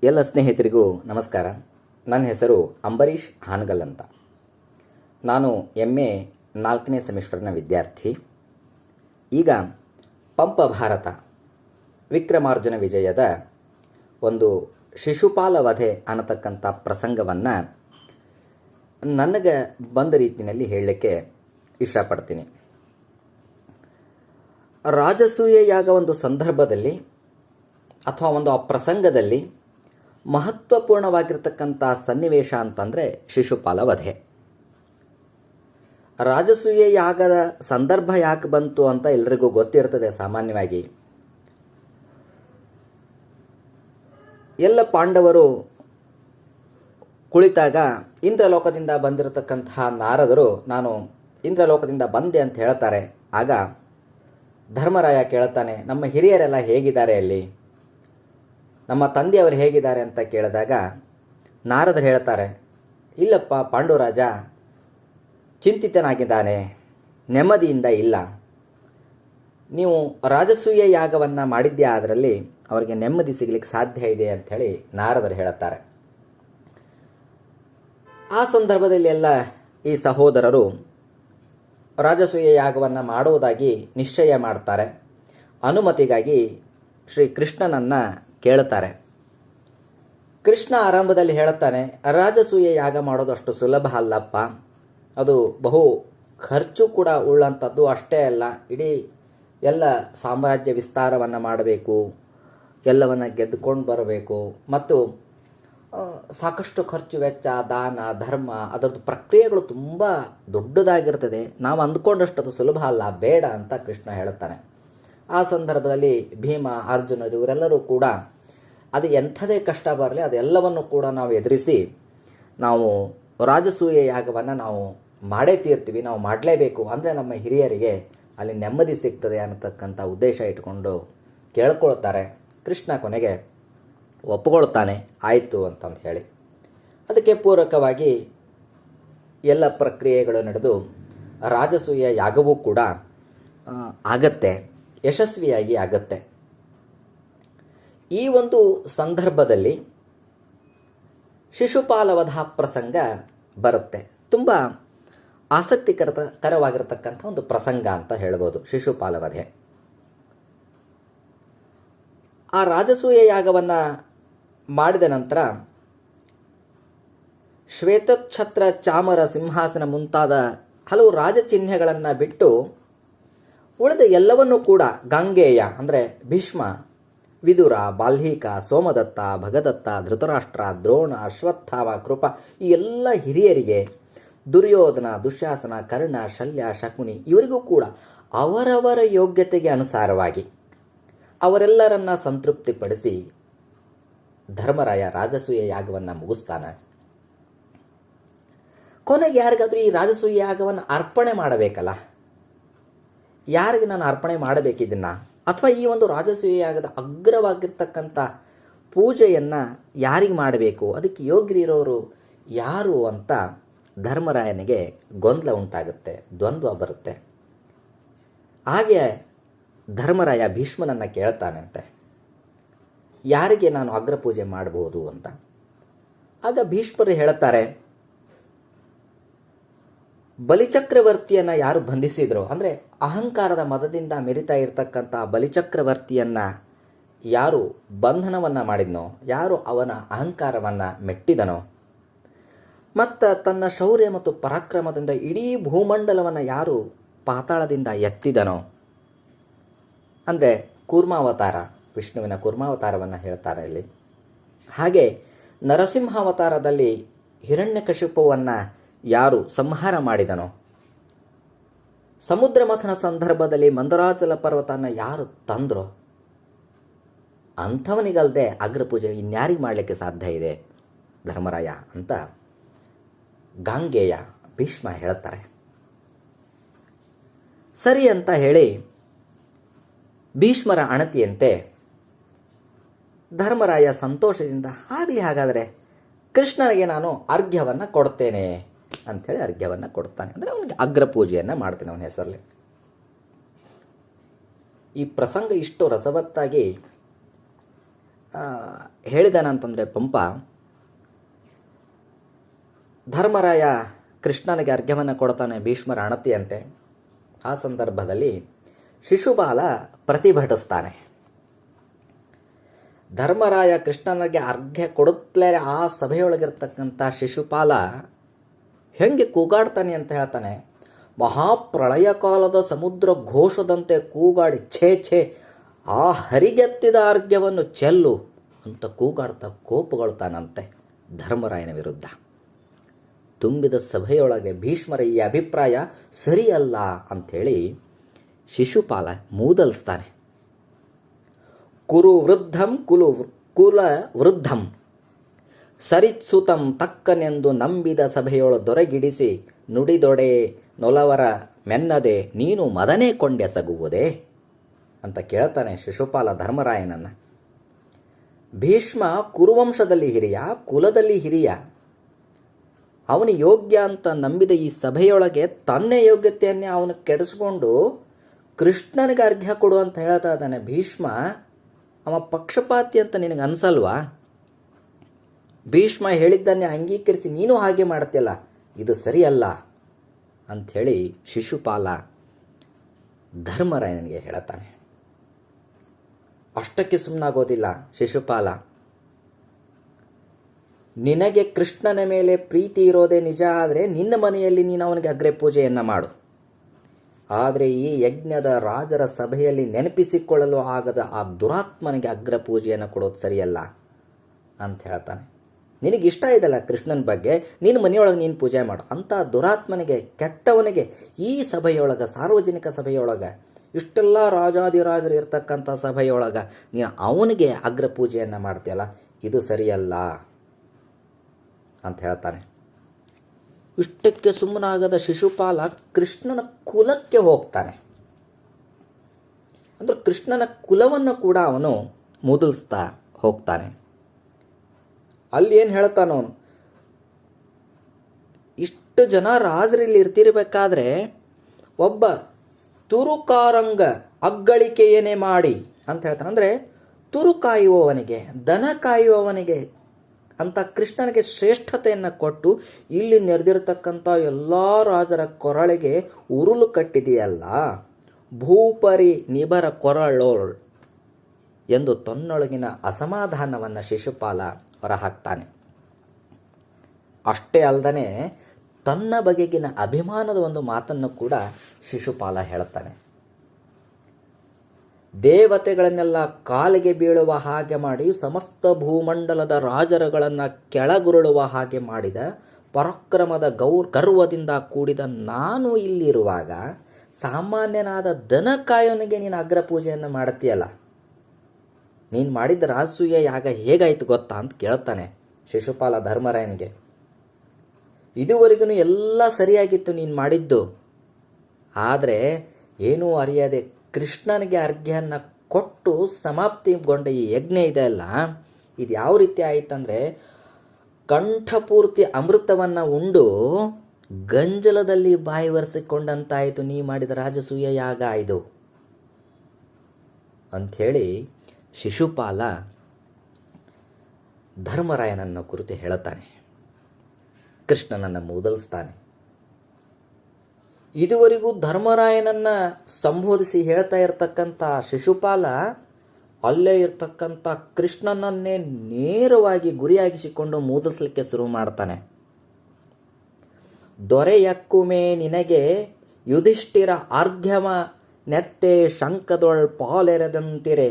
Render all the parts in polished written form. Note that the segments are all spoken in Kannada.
ಎಲ್ಲ ಸ್ನೇಹಿತರಿಗೂ ನಮಸ್ಕಾರ. ನನ್ನ ಹೆಸರು ಅಂಬರೀಷ್ ಹಾನಗಲ್ ಅಂತ. ನಾನು MA 4ನೇ ಸೆಮಿಸ್ಟರ್ನ ವಿದ್ಯಾರ್ಥಿ. ಈಗ ಪಂಪ ಭಾರತ ವಿಕ್ರಮಾರ್ಜುನ ವಿಜಯದ ಒಂದು ಶಿಶುಪಾಲ ವಧೆ ಅನ್ನತಕ್ಕಂಥ ಪ್ರಸಂಗವನ್ನು ನನಗೆ ಬಂದ ರೀತಿಯಲ್ಲಿ ಹೇಳಲಿಕ್ಕೆ ಇಷ್ಟಪಡ್ತೀನಿ. ರಾಜಸೂಯ ಯಾಗ ಒಂದು ಸಂದರ್ಭದಲ್ಲಿ ಅಥವಾ ಒಂದು ಆ ಪ್ರಸಂಗದಲ್ಲಿ ಮಹತ್ವಪೂರ್ಣವಾಗಿರ್ತಕ್ಕಂಥ ಸನ್ನಿವೇಶ ಅಂತಂದರೆ ಶಿಶುಪಾಲ ವಧೆ. ರಾಜಸೂಯ ಯಾಗದ ಸಂದರ್ಭ ಯಾಕೆ ಬಂತು ಅಂತ ಎಲ್ರಿಗೂ ಗೊತ್ತಿರ್ತದೆ. ಸಾಮಾನ್ಯವಾಗಿ ಎಲ್ಲ ಪಾಂಡವರು ಕುಳಿತಾಗ ಇಂದ್ರಲೋಕದಿಂದ ಬಂದಿರತಕ್ಕಂತಹ ನಾರದರು ನಾನು ಇಂದ್ರಲೋಕದಿಂದ ಬಂದೆ ಅಂತ ಹೇಳ್ತಾರೆ. ಆಗ ಧರ್ಮರಾಯ ಕೇಳ್ತಾನೆ, ನಮ್ಮ ಹಿರಿಯರೆಲ್ಲ ಹೇಗಿದ್ದಾರೆ ಅಲ್ಲಿ, ನಮ್ಮ ತಂದೆಯವರು ಹೇಗಿದ್ದಾರೆ ಅಂತ ಕೇಳಿದಾಗ ನಾರದರು ಹೇಳ್ತಾರೆ, ಇಲ್ಲಪ್ಪ, ಪಾಂಡುರಾಜ ಚಿಂತಿತನಾಗಿದ್ದಾನೆ, ನೆಮ್ಮದಿಯಿಂದ ಇಲ್ಲ. ನೀವು ರಾಜಸೂಯ ಯಾಗವನ್ನು ಮಾಡಿದ್ಯಾ, ಅದರಲ್ಲಿ ಅವರಿಗೆ ನೆಮ್ಮದಿ ಸಿಗಲಿಕ್ಕೆ ಸಾಧ್ಯ ಇದೆ ಅಂಥೇಳಿ ನಾರದರು ಹೇಳುತ್ತಾರೆ. ಆ ಸಂದರ್ಭದಲ್ಲಿ ಎಲ್ಲ ಈ ಸಹೋದರರು ರಾಜಸೂಯ ಯಾಗವನ್ನು ಮಾಡುವುದಾಗಿ ನಿಶ್ಚಯ ಮಾಡ್ತಾರೆ. ಅನುಮತಿಗಾಗಿ ಶ್ರೀ ಕೃಷ್ಣನನ್ನು ಕೇಳುತ್ತಾರೆ. ಕೃಷ್ಣ ಆರಂಭದಲ್ಲಿ ಹೇಳುತ್ತಾನೆ, ರಾಜಸೂಯ ಯಾಗ ಮಾಡೋದು ಅಷ್ಟು ಸುಲಭ ಅಲ್ಲಪ್ಪ, ಅದು ಬಹು ಖರ್ಚು ಕೂಡ ಉಳ್ಳಂಥದ್ದು. ಅಷ್ಟೇ ಅಲ್ಲ, ಇಡೀ ಎಲ್ಲ ಸಾಮ್ರಾಜ್ಯ ವಿಸ್ತಾರವನ್ನು ಮಾಡಬೇಕು, ಎಲ್ಲವನ್ನು ಗೆದ್ದುಕೊಂಡು ಬರಬೇಕು, ಮತ್ತು ಸಾಕಷ್ಟು ಖರ್ಚು ವೆಚ್ಚ, ದಾನ ಧರ್ಮ, ಅದರದ್ದು ಪ್ರಕ್ರಿಯೆಗಳು ತುಂಬ ದೊಡ್ಡದಾಗಿರ್ತದೆ. ನಾವು ಅಂದ್ಕೊಂಡಷ್ಟು ಅದು ಸುಲಭ ಅಲ್ಲ, ಬೇಡ ಅಂತ ಕೃಷ್ಣ ಹೇಳುತ್ತಾನೆ. ಆ ಸಂದರ್ಭದಲ್ಲಿ ಭೀಮ, ಅರ್ಜುನರು ಇವರೆಲ್ಲರೂ ಕೂಡ ಅದು ಎಂಥದೇ ಕಷ್ಟ ಬರಲಿ ಅದೆಲ್ಲವನ್ನು ಕೂಡ ನಾವು ಎದುರಿಸಿ ನಾವು ರಾಜಸೂಯ ಯಾಗವನ್ನು ನಾವು ಮಾಡೇ ತೀರ್ತೀವಿ, ನಾವು ಮಾಡಲೇಬೇಕು, ಅಂದರೆ ನಮ್ಮ ಹಿರಿಯರಿಗೆ ಅಲ್ಲಿ ನೆಮ್ಮದಿ ಸಿಗ್ತದೆ ಅನ್ನತಕ್ಕಂಥ ಉದ್ದೇಶ ಇಟ್ಕೊಂಡು ಕೇಳ್ಕೊಳ್ತಾರೆ. ಕೃಷ್ಣ ಕೊನೆಗೆ ಒಪ್ಪಿಕೊಳ್ತಾನೆ, ಆಯಿತು ಅಂತಂದು ಹೇಳಿ. ಅದಕ್ಕೆ ಪೂರಕವಾಗಿ ಎಲ್ಲ ಪ್ರಕ್ರಿಯೆಗಳು ನಡೆದು ರಾಜಸೂಯ ಯಾಗವೂ ಕೂಡ ಆಗತ್ತೆ, ಯಶಸ್ವಿಯಾಗಿ ಆಗತ್ತೆ. ಈ ಒಂದು ಸಂದರ್ಭದಲ್ಲಿ ಶಿಶುಪಾಲ ವಧಾ ಪ್ರಸಂಗ ಬರುತ್ತೆ. ತುಂಬ ಆಸಕ್ತಿಕರವಾಗಿರತಕ್ಕಂಥ ಒಂದು ಪ್ರಸಂಗ ಅಂತ ಹೇಳ್ಬೋದು ಶಿಶುಪಾಲ ವಧೆ. ಆ ರಾಜಸೂಯ ಯಾಗವನ್ನು ಮಾಡಿದ ನಂತರ ಶ್ವೇತಛತ್ರ, ಚಾಮರ, ಸಿಂಹಾಸನ ಮುಂತಾದ ಹಲವು ರಾಜಚಿಹ್ನೆಗಳನ್ನು ಬಿಟ್ಟು ಉಳಿದ ಎಲ್ಲವನ್ನೂ ಕೂಡ ಗಾಂಗೇಯ ಅಂದರೆ ಭೀಷ್ಮ, ವಿದುರ, ಬಾಲ್ಹೀಕ, ಸೋಮದತ್ತ, ಭಗದತ್ತ, ಧೃತರಾಷ್ಟ್ರ, ದ್ರೋಣ, ಅಶ್ವತ್ಥಾಮ, ಕೃಪ, ಈ ಎಲ್ಲ ಹಿರಿಯರಿಗೆ, ದುರ್ಯೋಧನ, ದುಶ್ಯಾಸನ, ಕರ್ಣ, ಶಲ್ಯ, ಶಕುನಿ ಇವರಿಗೂ ಕೂಡ ಅವರವರ ಯೋಗ್ಯತೆಗೆ ಅನುಸಾರವಾಗಿ ಅವರೆಲ್ಲರನ್ನ ಸಂತೃಪ್ತಿಪಡಿಸಿ ಧರ್ಮರಾಯ ರಾಜಸೂಯ ಯಾಗವನ್ನು ಮುಗಿಸ್ತಾನೆ. ಕೊನೆಗೆ ಯಾರಿಗಾದರೂ ಈ ರಾಜಸೂಯ ಯಾಗವನ್ನು ಅರ್ಪಣೆ ಮಾಡಬೇಕಲ್ಲ, ಯಾರಿಗೆ ನಾನು ಅರ್ಪಣೆ ಮಾಡಬೇಕಿದ್ದನ್ನ, ಅಥವಾ ಈ ಒಂದು ರಾಜಸೂಯ ಯಾಗದ ಅಗ್ರವಾಗಿರ್ತಕ್ಕಂಥ ಪೂಜೆಯನ್ನು ಯಾರಿಗೆ ಮಾಡಬೇಕು, ಅದಕ್ಕೆ ಯೋಗ್ಯರಿರೋರು ಯಾರು ಅಂತ ಧರ್ಮರಾಯನಿಗೆ ಗೊಂದಲ ಉಂಟಾಗುತ್ತೆ, ದ್ವಂದ್ವ ಬರುತ್ತೆ. ಹಾಗೆ ಧರ್ಮರಾಯ ಭೀಷ್ಮನನ್ನು ಕೇಳ್ತಾನಂತೆ, ಯಾರಿಗೆ ನಾನು ಅಗ್ರಪೂಜೆ ಮಾಡಬಹುದು ಅಂತ. ಆಗ ಭೀಷ್ಮರು ಹೇಳುತ್ತಾರೆ, ಬಲಿಚಕ್ರವರ್ತಿಯನ್ನು ಯಾರು ಬಂಧಿಸಿದ್ರು, ಅಂದರೆ ಅಹಂಕಾರದ ಮದದಿಂದ ಮೆರಿತಾ ಇರತಕ್ಕಂಥ ಬಲಿಚಕ್ರವರ್ತಿಯನ್ನು ಯಾರು ಬಂಧನವನ್ನು ಮಾಡಿದ್ನೋ, ಯಾರು ಅವನ ಅಹಂಕಾರವನ್ನು ಮೆಟ್ಟಿದನೋ, ಮತ್ತು ತನ್ನ ಶೌರ್ಯ ಮತ್ತು ಪರಾಕ್ರಮದಿಂದ ಇಡೀ ಭೂಮಂಡಲವನ್ನು ಯಾರು ಪಾತಾಳದಿಂದ ಎತ್ತಿದನೋ, ಅಂದರೆ ಕೂರ್ಮಾವತಾರ, ವಿಷ್ಣುವಿನ ಕೂರ್ಮಾವತಾರವನ್ನು ಹೇಳ್ತಾರೆ ಇಲ್ಲಿ. ಹಾಗೆ ನರಸಿಂಹಾವತಾರದಲ್ಲಿ ಹಿರಣ್ಯಕಶಿಪುವನ್ನು ಯಾರು ಸಂಹಾರ ಮಾಡಿದನೋ, ಸಮುದ್ರ ಮಥನ ಸಂದರ್ಭದಲ್ಲಿ ಮಂದರಾಚಲ ಪರ್ವತನ ಯಾರು ತಂದ್ರೋ, ಅಂಥವನಿಗಲ್ಲದೆ ಅಗ್ರಪೂಜೆ ಇನ್ಯಾರಿಗೆ ಮಾಡಲಿಕ್ಕೆ ಸಾಧ್ಯ ಇದೆ ಧರ್ಮರಾಯ ಅಂತ ಗಾಂಗೇಯ ಭೀಷ್ಮ ಹೇಳ್ತಾರೆ. ಸರಿ ಅಂತ ಹೇಳಿ ಭೀಷ್ಮರ ಅಣತಿಯಂತೆ ಧರ್ಮರಾಯ ಸಂತೋಷದಿಂದ, ಹಾಗಾದರೆ ಕೃಷ್ಣನಿಗೆ ನಾನು ಅರ್ಘ್ಯವನ್ನು ಕೊಡ್ತೇನೆ ಅಂಥೇಳಿ ಅರ್ಘ್ಯವನ್ನು ಕೊಡ್ತಾನೆ. ಅಂದರೆ ಅವನಿಗೆ ಅಗ್ರಪೂಜೆಯನ್ನು ಮಾಡ್ತೇನೆ ಅವನ ಹೆಸರಲ್ಲಿ. ಈ ಪ್ರಸಂಗ ಇಷ್ಟು ರಸವತ್ತಾಗಿ ಹೇಳಿದಾನಂತಂದರೆ ಪಂಪ, ಧರ್ಮರಾಯ ಕೃಷ್ಣನಿಗೆ ಅರ್ಘ್ಯವನ್ನು ಕೊಡ್ತಾನೆ ಭೀಷ್ಮರ ಅಣತಿಯಂತೆ. ಆ ಸಂದರ್ಭದಲ್ಲಿ ಶಿಶುಪಾಲ ಪ್ರತಿಭಟಿಸ್ತಾನೆ. ಧರ್ಮರಾಯ ಕೃಷ್ಣನಿಗೆ ಅರ್ಘ್ಯ ಕೊಡುತ್ತಲೇ ಆ ಸಭೆಯೊಳಗಿರ್ತಕ್ಕಂಥ ಶಿಶುಪಾಲ ಹೆಂಗೆ ಕೂಗಾಡ್ತಾನೆ ಅಂತ ಹೇಳ್ತಾನೆ. ಮಹಾಪ್ರಳಯ ಕಾಲದ ಸಮುದ್ರ ಘೋಷದಂತೆ ಕೂಗಾಡಿ, ಛೇ ಛೇ ಆ ಹರಿಗೆತ್ತಿದ ಅರ್ಘ್ಯವನ್ನು ಚೆಲ್ಲು ಅಂತ ಕೂಗಾಡ್ತಾ ಕೋಪಗೊಳ್ತಾನಂತೆ ಧರ್ಮರಾಯನ ವಿರುದ್ಧ. ತುಂಬಿದ ಸಭೆಯೊಳಗೆ ಭೀಷ್ಮರ ಈ ಅಭಿಪ್ರಾಯ ಸರಿಯಲ್ಲ ಅಂಥೇಳಿ ಶಿಶುಪಾಲ ಮೂದಲಿಸ್ತಾನೆ. ಕುರು ವೃದ್ಧಂ ಕುಲ ವೃದ್ಧಂ ಸರಿತ್ಸುತಂ ತಕ್ಕನೆಂದು ನಂಬಿದ ಸಭೆಯೊಳ ದೊರೆಗಿಡಿಸಿ ನುಡಿದೊಡೆ ನೊಲವರ ಮೆನ್ನದೆ ನೀನು ಮದನೇ ಕೊಂಡೆಸಗುವುದೇ ಅಂತ ಕೇಳ್ತಾನೆ ಶಿಶುಪಾಲ ಧರ್ಮರಾಯನನ್ನು. ಭೀಷ್ಮ ಕುರುವಂಶದಲ್ಲಿ ಹಿರಿಯ, ಕುಲದಲ್ಲಿ ಹಿರಿಯ. ಅವನು ಯೋಗ್ಯ ಅಂತ ನಂಬಿದ ಈ ಸಭೆಯೊಳಗೆ ತನ್ನ ಯೋಗ್ಯತೆಯನ್ನೇ ಅವನು ಕೆಡಿಸ್ಕೊಂಡು ಕೃಷ್ಣನಿಗೆ ಅರ್ಘ್ಯ ಕೊಡು ಅಂತ ಹೇಳ್ತಾ ಇದ್ದಾನೆ ಭೀಷ್ಮ. ಅವ ಪಕ್ಷಪಾತಿ ಅಂತ ನಿನಗೆ ಅನ್ಸಲ್ವಾ? ಭೀಷ್ಮ ಹೇಳಿದ್ದನ್ನೇ ಅಂಗೀಕರಿಸಿ ನೀನು ಹಾಗೆ ಮಾಡ್ತಿಲ್ಲ, ಇದು ಸರಿಯಲ್ಲ ಅಂಥೇಳಿ ಶಿಶುಪಾಲ ಧರ್ಮರಾಯನಿಗೆ ಹೇಳ್ತಾನೆ. ಅಷ್ಟಕ್ಕೆ ಸುಮ್ಮನಾಗೋದಿಲ್ಲ ಶಿಶುಪಾಲ. ನಿನಗೆ ಕೃಷ್ಣನ ಮೇಲೆ ಪ್ರೀತಿ ಇರೋದೇ ನಿಜ ಆದರೆ ನಿನ್ನ ಮನೆಯಲ್ಲಿ ನೀನು ಅವನಿಗೆ ಅಗ್ರೆ ಪೂಜೆಯನ್ನು ಮಾಡು. ಆದರೆ ಈ ಯಜ್ಞದ ರಾಜರ ಸಭೆಯಲ್ಲಿ ನೆನಪಿಸಿಕೊಳ್ಳಲು ಆಗದ ಆ ದುರಾತ್ಮನಿಗೆ ಅಗ್ರ ಪೂಜೆಯನ್ನು ಕೊಡೋದು ಸರಿಯಲ್ಲ ಅಂತ ಹೇಳ್ತಾನೆ. ನಿನಗಿಷ್ಟ ಇದಲ್ಲ ಕೃಷ್ಣನ ಬಗ್ಗೆ, ನಿನ್ನ ಮನೆಯೊಳಗೆ ನೀನು ಪೂಜೆ ಮಾಡು. ಅಂಥ ದುರಾತ್ಮನಿಗೆ, ಕೆಟ್ಟವನಿಗೆ ಈ ಸಭೆಯೊಳಗೆ, ಸಾರ್ವಜನಿಕ ಸಭೆಯೊಳಗೆ, ಇಷ್ಟೆಲ್ಲ ರಾಜಾದಿರಾಜರು ಇರ್ತಕ್ಕಂಥ ಸಭೆಯೊಳಗೆ ನೀನು ಅವನಿಗೆ ಅಗ್ರ ಪೂಜೆಯನ್ನು ಮಾಡ್ತೀಯಲ್ಲ, ಇದು ಸರಿಯಲ್ಲ ಅಂತ ಹೇಳ್ತಾನೆ. ಇಷ್ಟಕ್ಕೆ ಸುಮ್ಮನಾಗದ ಶಿಶುಪಾಲ ಕೃಷ್ಣನ ಕುಲಕ್ಕೆ ಹೋಗ್ತಾನೆ. ಅಂದ್ರೆ ಕೃಷ್ಣನ ಕುಲವನ್ನು ಕೂಡ ಅವನು ಮುದಲಿಸ್ತಾ ಹೋಗ್ತಾನೆ. ಅಲ್ಲಿ ಏನು ಹೇಳ್ತಾನವನು, ಇಷ್ಟು ಜನ ರಾಜರಲ್ಲಿ ಇರ್ತಿರ್ಬೇಕಾದ್ರೆ ಒಬ್ಬ ತುರುಕಾರಂಗ ಅಗ್ಗಳಿಕೆಯೇನೆ ಮಾಡಿ ಅಂತ ಹೇಳ್ತಾನೆ. ಅಂದರೆ ತುರು ಕಾಯುವವನಿಗೆ, ದನ ಕಾಯುವವನಿಗೆ ಅಂತ ಕೃಷ್ಣನಿಗೆ ಶ್ರೇಷ್ಠತೆಯನ್ನು ಕೊಟ್ಟು ಇಲ್ಲಿ ನೆರೆದಿರ್ತಕ್ಕಂಥ ಎಲ್ಲ ರಾಜರ ಕೊರಳಿಗೆ ಉರುಳು ಕಟ್ಟಿದೆಯಲ್ಲ, ಭೂಪರಿ ನಿಬರ ಕೊರಳೋಳ್ ಎಂದು ತನ್ನೊಳಗಿನ ಅಸಮಾಧಾನವನ್ನು ಶಿಶುಪಾಲ ಹೊರಹಾಕ್ತಾನೆ. ಅಷ್ಟೇ ಅಲ್ಲದೆ ತನ್ನ ಬಗೆಗಿನ ಅಭಿಮಾನದ ಒಂದು ಮಾತನ್ನು ಕೂಡ ಶಿಶುಪಾಲ ಹೇಳ್ತಾನೆ. ದೇವತೆಗಳನ್ನೆಲ್ಲ ಕಾಲಿಗೆ ಬೀಳುವ ಹಾಗೆ ಮಾಡಿ ಸಮಸ್ತ ಭೂಮಂಡಲದ ರಾಜರುಗಳನ್ನು ಕೆಳಗುರುಳುವ ಹಾಗೆ ಮಾಡಿದ ಪರಾಕ್ರಮದ ಗರ್ವದಿಂದ ಕೂಡಿದ ನಾನು ಇಲ್ಲಿರುವಾಗ ಸಾಮಾನ್ಯನಾದ ದನ ಕಾಯೋನಿಗೆ ನೀನು ಅಗ್ರ ಪೂಜೆಯನ್ನು ಮಾಡುತ್ತೀಯಲ್ಲ, ನೀನು ಮಾಡಿದ ರಾಜಸೂಯ ಯಾಗ ಹೇಗಾಯ್ತು ಗೊತ್ತಾ ಅಂತ ಕೇಳ್ತಾನೆ ಶಿಶುಪಾಲ ಧರ್ಮರಾಯನಿಗೆ. ಇದುವರೆಗೂ ಎಲ್ಲ ಸರಿಯಾಗಿತ್ತು ನೀನು ಮಾಡಿದ್ದು, ಆದರೆ ಏನೂ ಅರಿಯದೆ ಕೃಷ್ಣನಿಗೆ ಅರ್ಘ್ಯವನ್ನು ಕೊಟ್ಟು ಸಮಾಪ್ತಿಗೊಂಡ ಈ ಯಜ್ಞ ಇದೆ ಅಲ್ಲ, ಇದು ಯಾವ ರೀತಿ ಆಯಿತಂದರೆ ಕಂಠಪೂರ್ತಿ ಅಮೃತವನ್ನು ಉಂಡು ಗಂಜಲದಲ್ಲಿ ಬಾಯಿ ಒರೆಸಿಕೊಂಡಂತಾಯಿತು ನೀ ಮಾಡಿದ ರಾಜಸೂಯ ಯಾಗ ಇದು ಅಂಥೇಳಿ ಶಿಶುಪಾಲ ಧರ್ಮರಾಯನನ್ನು ಕುರಿತು ಹೇಳುತ್ತಾನೆ. ಕೃಷ್ಣನನ್ನು ಮೂದಲಿಸ್ತಾನೆ. ಇದುವರೆಗೂ ಧರ್ಮರಾಯನನ್ನು ಸಂಬೋಧಿಸಿ ಹೇಳ್ತಾ ಇರತಕ್ಕಂಥ ಶಿಶುಪಾಲ ಅಲ್ಲೇ ಇರ್ತಕ್ಕಂಥ ಕೃಷ್ಣನನ್ನೇ ನೇರವಾಗಿ ಗುರಿಯಾಗಿಸಿಕೊಂಡು ಮೂದಲಿಸಲಿಕ್ಕೆ ಶುರು ಮಾಡ್ತಾನೆ. ದೊರೆಯಕ್ಕುಮೇ ನಿನಗೆ ಯುಧಿಷ್ಠಿರ ಅರ್ಘ್ಯಮ ನೆತ್ತೆ ಶಂಕದೊಳ್ ಪಾಲೆರೆದಂತಿರೆ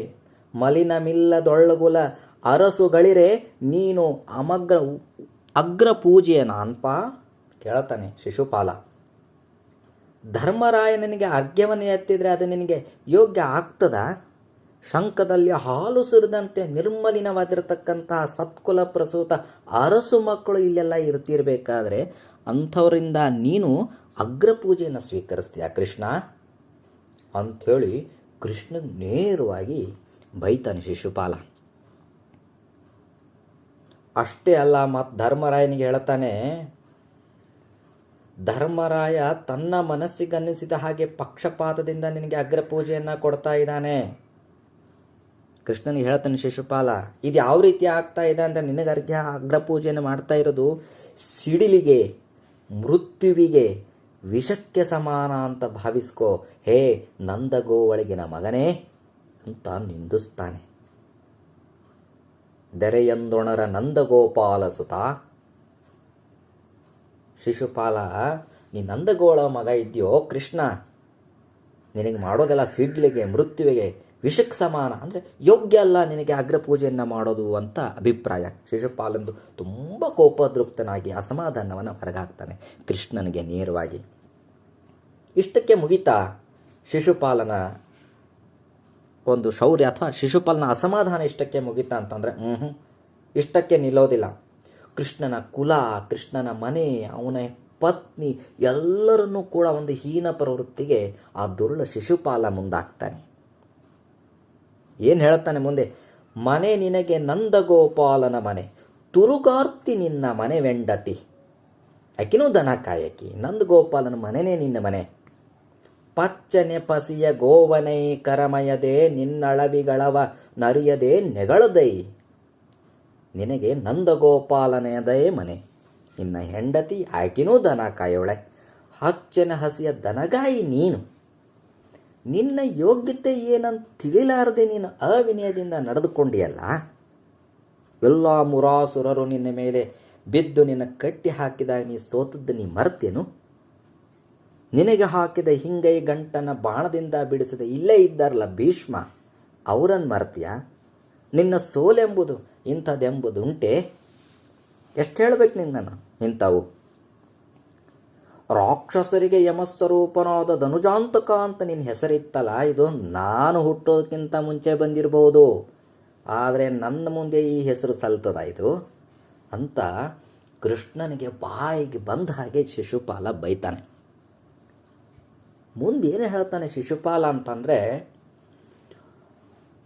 ಮಲಿನಮಿಲ್ಲದೊಳ್ಳಗುಲ ಅರಸುಗಳಿರೆ ನೀನು ಅಗ್ರ ಪೂಜೆಯನ ಅನ್ಪ ಕೇಳ್ತಾನೆ ಶಿಶುಪಾಲ. ಧರ್ಮರಾಯನಿಗೆ ಅರ್ಘ್ಯವನ್ನು ಎತ್ತಿದರೆ ಅದು ನಿನಗೆ ಯೋಗ್ಯ ಆಗ್ತದ? ಶಂಖದಲ್ಲಿ ಹಾಲು ಸುರಿದಂತೆ ನಿರ್ಮಲಿನವಾಗಿರತಕ್ಕಂತಹ ಸತ್ಕುಲ ಪ್ರಸೂತ ಅರಸು ಮಕ್ಕಳು ಇಲ್ಲೆಲ್ಲ ಇರ್ತಿರ್ಬೇಕಾದ್ರೆ ಅಂಥವರಿಂದ ನೀನು ಅಗ್ರಪೂಜೆಯನ್ನು ಸ್ವೀಕರಿಸ್ತೀಯ ಕೃಷ್ಣ ಅಂಥೇಳಿ ಕೃಷ್ಣಗೆ ನೇರವಾಗಿ ಬೈತಾನೆ ಶಿಶುಪಾಲ. ಅಷ್ಟೇ ಅಲ್ಲ, ಮತ್ತು ಧರ್ಮರಾಯನಿಗೆ ಹೇಳ್ತಾನೆ, ಧರ್ಮರಾಯ ತನ್ನ ಮನಸ್ಸಿಗನ್ನಿಸಿದ ಹಾಗೆ ಪಕ್ಷಪಾತದಿಂದ ನಿನಗೆ ಅಗ್ರಪೂಜೆಯನ್ನು ಕೊಡ್ತಾ ಇದ್ದಾನೆ. ಕೃಷ್ಣನಿಗೆ ಹೇಳ್ತಾನೆ ಶಿಶುಪಾಲ, ಇದು ಯಾವ ರೀತಿ ಆಗ್ತಾ ಇದೆ ಅಂದರೆ ನಿನಗೆ ಅಗ್ರ ಪೂಜೆಯನ್ನು ಮಾಡ್ತಾ ಇರೋದು ಸಿಡಿಲಿಗೆ, ಮೃತ್ಯುವಿಗೆ, ವಿಷಕ್ಕೆ ಸಮಾನ ಅಂತ ಭಾವಿಸ್ಕೋ, ಹೇ ನಂದಗೋವಳಗಿನ ಮಗನೇ ಅಂತ ನಿಂದಿಸ್ತಾನೆ. ದೆರೆಯಂದೊಣರ ನಂದಗೋಪಾಲ ಸುತ, ಶಿಶುಪಾಲ ನೀ ನಂದಗೋಳ ಮಗ ಇದೆಯೋ ಕೃಷ್ಣ, ನಿನಗೆ ಮಾಡೋದೆಲ್ಲ ಸಿಡ್ಲಿಗೆ, ಮೃತ್ಯುವಿಗೆ, ವಿಷಕ್ಕೆ ಸಮಾನ, ಅಂದರೆ ಯೋಗ್ಯ ಅಲ್ಲ ನಿನಗೆ ಅಗ್ರ ಪೂಜೆಯನ್ನು ಮಾಡೋದು ಅಂತ ಅಭಿಪ್ರಾಯ. ಶಿಶುಪಾಲಂದು ತುಂಬ ಕೋಪದೃಪ್ತನಾಗಿ ಅಸಮಾಧಾನವನ್ನು ಹೊರಗಾಗ್ತಾನೆ ಕೃಷ್ಣನಿಗೆ ನೇರವಾಗಿ. ಇಷ್ಟಕ್ಕೆ ಮುಗಿತಾ ಶಿಶುಪಾಲನ ಒಂದು ಶೌರ್ಯ ಅಥವಾ ಶಿಶುಪಾಲನ ಅಸಮಾಧಾನ ಇಷ್ಟಕ್ಕೆ ಮುಗಿತಾ ಅಂತಂದರೆ ಇಷ್ಟಕ್ಕೆ ನಿಲ್ಲೋದಿಲ್ಲ. ಕೃಷ್ಣನ ಕುಲ, ಕೃಷ್ಣನ ಮನೆ, ಅವನ ಪತ್ನಿ ಎಲ್ಲರನ್ನೂ ಕೂಡ ಒಂದು ಹೀನ ಪ್ರವೃತ್ತಿಗೆ ಆ ದುರುಳ ಶಿಶುಪಾಲ ಮುಂದಾಗ್ತಾನೆ. ಏನು ಹೇಳ್ತಾನೆ ಮುಂದೆ? ಮನೆ ನಿನಗೆ ನಂದಗೋಪಾಲನ ಮನೆ, ತುರುಗಾರ್ತಿ ನಿನ್ನ ಮನೆ ವೆಂಡತಿ. ಆಕಿನೂ ದನ ಕಾಯಕಿ, ನಂದಗೋಪಾಲನ ಮನೆನೇ ನಿನ್ನ ಮನೆ. ಪಚ್ಚನೆ ಪಸಿಯ ಗೋವನೈ ಕರಮಯದೆ ನಿನ್ನಳವಿಗಳವ ನರಿಯದೆ ನೆಗಳದೈ. ನಿನಗೆ ನಂದಗೋಪಾಲನೆಯದೇ ಮನೆ, ನಿನ್ನ ಹೆಂಡತಿ ಆಕಿನೂ ದನ ಕಾಯೋಳೆ. ಹಚ್ಚನ ಹಸಿಯ ದನಗಾಯಿ ನೀನು. ನಿನ್ನ ಯೋಗ್ಯತೆ ಏನಂತ ತಿಳಿಲಾರದೆ ನೀನು ಅವಿನಯದಿಂದ ನಡೆದುಕೊಂಡಿಯಲ್ಲ. ಎಲ್ಲ ಮುರಾಸುರರು ನಿನ್ನ ಮೇಲೆ ಬಿದ್ದು ನಿನ್ನ ಕಟ್ಟಿ ಹಾಕಿದಾಗ ನೀ ಸೋತದ್ದು ನೀ ಮರ್ತೇನು? ನಿನಗೆ ಹಾಕಿದ ಹಿಂಗೈ ಗಂಟನ ಬಾಣದಿಂದ ಬಿಡಿಸಿದ ಇಲ್ಲೇ ಇದ್ದಾರಲ್ಲ ಭೀಷ್ಮ, ಅವರನ್ನು ಮರ್ತೀಯ? ನಿನ್ನ ಸೋಲೆಂಬುದು ಇಂಥದ್ದೆಂಬುದುಂಟೆ? ಎಷ್ಟು ಹೇಳಬೇಕು ನಿನ್ನನ್ನು ಇಂಥವು? ರಾಕ್ಷಸರಿಗೆ ಯಮಸ್ವರೂಪನಾದ ಧನುಜಾಂತಕ ಅಂತ ನಿನ್ನ ಹೆಸರಿತ್ತಲ್ಲ, ಇದು ನಾನು ಹುಟ್ಟೋದಕ್ಕಿಂತ ಮುಂಚೆ ಬಂದಿರಬಹುದು, ಆದರೆ ನನ್ನ ಮುಂದೆ ಈ ಹೆಸರು ಸಲ್ತದಾಯಿತು ಅಂತ ಕೃಷ್ಣನಿಗೆ ಬಾಯಿಗೆ ಬಂದ ಹಾಗೆ ಶಿಶುಪಾಲ ಬೈತಾನೆ. ಮುಂದೇನು ಹೇಳ್ತಾನೆ ಶಿಶುಪಾಲ ಅಂತಂದರೆ,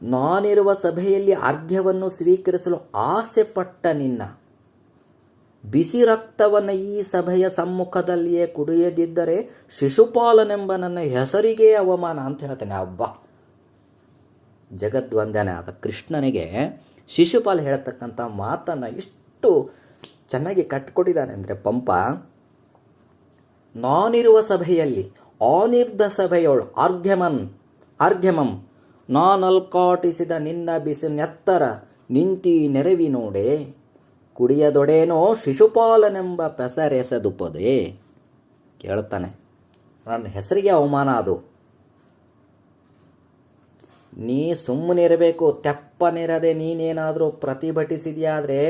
ನಾನಿರುವ ಸಭೆಯಲ್ಲಿ ಅರ್ಘ್ಯವನ್ನು ಸ್ವೀಕರಿಸಲು ಆಸೆ ಪಟ್ಟ ನಿನ್ನ ಬಿಸಿ ರಕ್ತವನ್ನು ಈ ಸಭೆಯ ಸಮ್ಮುಖದಲ್ಲಿಯೇ ಕುಡಿಯದಿದ್ದರೆ ಶಿಶುಪಾಲನೆಂಬ ನನ್ನ ಹೆಸರಿಗೆ ಅವಮಾನ ಅಂತ ಹೇಳ್ತಾನೆ. ಅಬ್ಬಾ, ಜಗದ್ವಂದನೆ ಆದ ಕೃಷ್ಣನಿಗೆ ಶಿಶುಪಾಲ ಹೇಳ್ತಕ್ಕಂಥ ಮಾತನ್ನು ಇಷ್ಟು ಚೆನ್ನಾಗಿ ಕಟ್ಕೊಟ್ಟಿದ್ದಾನೆ ಅಂದರೆ ಪಂಪ, ನಾನಿರುವ ಸಭೆಯಲ್ಲಿ ಅನಿರ್ಧ ಸಭೆಯೋಳು ಅರ್ಘ್ಯಮಂ ನಾನಲ್ಕಾಟಿಸಿದ ನಿನ್ನ ಬಿಸಿ ನೆತ್ತರ ನಿಂತಿ ನೆರವಿ ನೋಡೆ, ಕುಡಿಯದೊಡೇನೋ ಶಿಶುಪಾಲನೆಂಬ ಪೆಸರೆಸೆದುಪದೆ. ಕೇಳ್ತಾನೆ, ನನ್ನ ಹೆಸರಿಗೆ ಅವಮಾನ ಅದು. ನೀ ಸುಮ್ಮನಿರಬೇಕು, ತೆಪ್ಪನಿರದೆ ನೀನೇನಾದರೂ ಪ್ರತಿಭಟಿಸಿದ್ಯಾದರೆ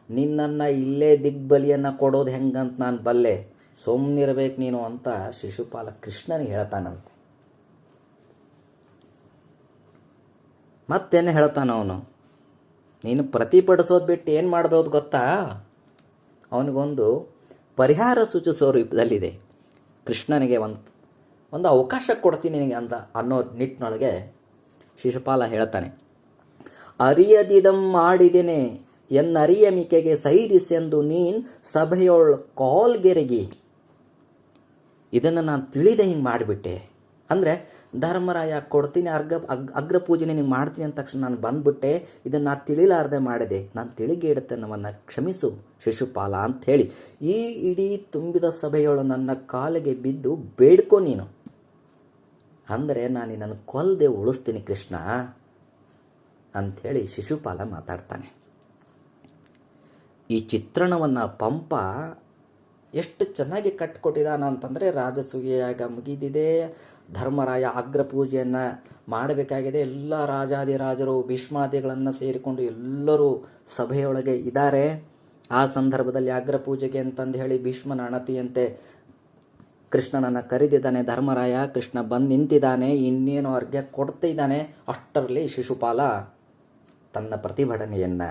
ನಿನ್ನನ್ನು ಇಲ್ಲೇ ದಿಗ್ಬಲಿಯನ್ನು ಕೊಡೋದು ಹೆಂಗಂತ ನಾನು ಬಲ್ಲೆ, ಸುಮ್ಮನಿರಬೇಕು ನೀನು ಅಂತ ಶಿಶುಪಾಲ ಕೃಷ್ಣನಿಗೆ ಹೇಳ್ತಾನಂತೆ. ಮತ್ತೇನು ಹೇಳ್ತಾನ ಅವನು? ನೀನು ಪ್ರತಿಭಟಿಸೋದು ಬಿಟ್ಟು ಏನು ಮಾಡ್ಬೋದು ಗೊತ್ತಾ? ಅವನಿಗೊಂದು ಪರಿಹಾರ ಸೂಚಿಸೋ ರೂಪದಲ್ಲಿದೆ. ಕೃಷ್ಣನಿಗೆ ಒಂದು ಅವಕಾಶ ಕೊಡ್ತೀನಿ ನಿನಗೆ ಅಂತ ಅನ್ನೋ ನಿಟ್ಟಿನೊಳಗೆ ಶಿಶುಪಾಲ ಹೇಳ್ತಾನೆ, ಅರಿಯದಿದಂ ಮಾಡಿದೇನೆ ಎನ್ನರಿಯಮಿಕೆಗೆ ಸೈರಿಸೆಂದು ನೀನು ಸಭೆಯೊಳ ಕಾಲ್ಗೆರೆಗಿ. ಇದನ್ನು ನಾನು ತಿಳಿದೆ ಹಿಂಗೆ ಮಾಡಿಬಿಟ್ಟೆ ಅಂದರೆ, ಧರ್ಮರಾಯ ಕೊಡ್ತೀನಿ ಅಗ್ರ ಪೂಜೆ ನಿನಗೆ ಮಾಡ್ತೀನಿ ಅಂದ ತಕ್ಷಣ ನಾನು ಬಂದ್ಬಿಟ್ಟೆ, ಇದನ್ನು ನಾನು ತಿಳಿಲಾರ್ದೆ ಮಾಡಿದೆ, ನಾನು ತಿಳಿಗೇಡುತ್ತೆ, ನಮ್ಮನ್ನು ಕ್ಷಮಿಸು ಶಿಶುಪಾಲ ಅಂಥೇಳಿ ಈ ಇಡೀ ತುಂಬಿದ ಸಭೆಯೊಳು ನನ್ನ ಕಾಲಿಗೆ ಬಿದ್ದು ಬೇಡ್ಕೊ ನೀನು, ಅಂದರೆ ನಾನು ನಿನ್ನನ್ನು ಕೊಲ್ಲದೆ ಉಳಿಸ್ತೀನಿ ಕೃಷ್ಣ ಅಂಥೇಳಿ ಶಿಶುಪಾಲ ಮಾತಾಡ್ತಾನೆ. ಈ ಚಿತ್ರಣವನ್ನು ಪಂಪ ಎಷ್ಟು ಚೆನ್ನಾಗಿ ಕಟ್ಟಿಕೊಟ್ಟಿದ್ದಾನ ಅಂತಂದರೆ, ರಾಜಸೂಯಾಗ ಮುಗಿದಿದೆ, ಧರ್ಮರಾಯ ಅಗ್ರ ಪೂಜೆಯನ್ನು ಮಾಡಬೇಕಾಗಿದೆ, ಎಲ್ಲ ರಾಜಾದಿರಾಜರು ಭೀಷ್ಮಾದಿಗಳನ್ನು ಸೇರಿಕೊಂಡು ಎಲ್ಲರೂ ಸಭೆಯೊಳಗೆ ಇದ್ದಾರೆ. ಆ ಸಂದರ್ಭದಲ್ಲಿ ಅಗ್ರ ಪೂಜೆಗೆ ಅಂತಂದು ಹೇಳಿ ಭೀಷ್ಮನ ಅಣತಿಯಂತೆ ಕೃಷ್ಣನನ್ನು ಕರೆದಿದ್ದಾನೆ ಧರ್ಮರಾಯ. ಕೃಷ್ಣ ಬಂದು ನಿಂತಿದ್ದಾನೆ, ಇನ್ನೇನು ಅರ್ಘ್ಯ ಕೊಡ್ತಿದ್ದಾನೆ. ಅಷ್ಟರಲ್ಲಿ ಶಿಶುಪಾಲ ತನ್ನ ಪ್ರತಿಭಟನೆಯನ್ನು,